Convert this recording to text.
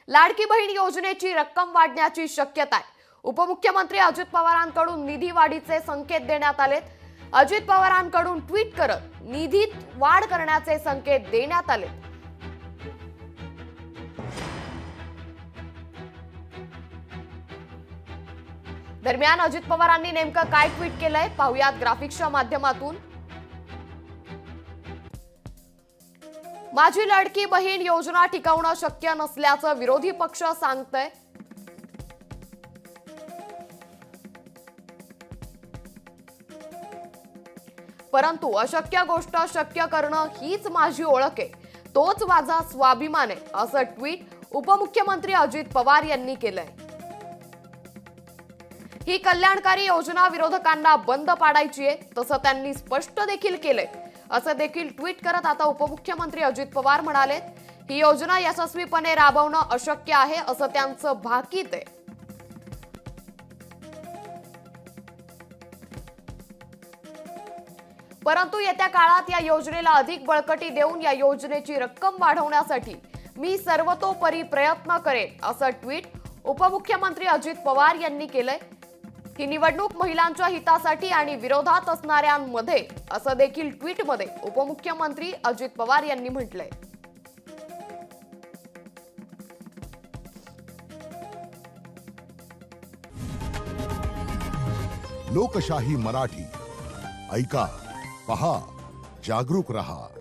लाडकी बहीण योजनेची रक्कम वाढण्याची शक्यता आहे। उपमुख्यमंत्री अजित पवारांकडून निधी वाढीचे संकेत देण्यात आलेत। अजित पवारांकडून ट्विट करत निधीत वाढ करण्याचे संकेत देण्यात आले। दरम्यान अजित पवारांनी नेमकं काय ट्विट केलंय पाहूयात ग्राफिक्सच्या माध्यमातून। माझी लाडकी बहीण योजना टिकवणं शक्य नसल्याचं विरोधी पक्ष सांगतोय। परंतु अशक्य गोष्ट शक्य करणं हीच माझी ओळख आहे, तोच माझा स्वाभिमान आहे, असं ट्विट उपमुख्यमंत्री अजित पवार यांनी केलंय। ही कल्याणकारी योजना विरोधकांना बंद पाडायची आहे, तसं त्यांनी स्पष्ट देखील केलंय, असं देखील ट्विट करत आता उपमुख्यमंत्री अजित पवार म्हणाले, ही योजना यशस्वीपणे राबवणं अशक्य आहे असं त्यांचं भाकीत आहे। परंतु येत्या काळात या योजनेला अधिक बळकटी देऊन या योजनेची रक्कम वाढवण्यासाठी मी सर्वतोपरी प्रयत्न करेन, असं ट्विट उपमुख्यमंत्री अजित पवार यांनी केलंय। ही निवडणूक महिलांच्या हितासाठी आणि विरोधात असणाऱ्यांमध्ये, असं देखील ट्विटमध्ये उपमुख्यमंत्री अजित पवार यांनी म्हटलंय। लोकशाही मराठी ऐका, पहा, जागरूक रहा।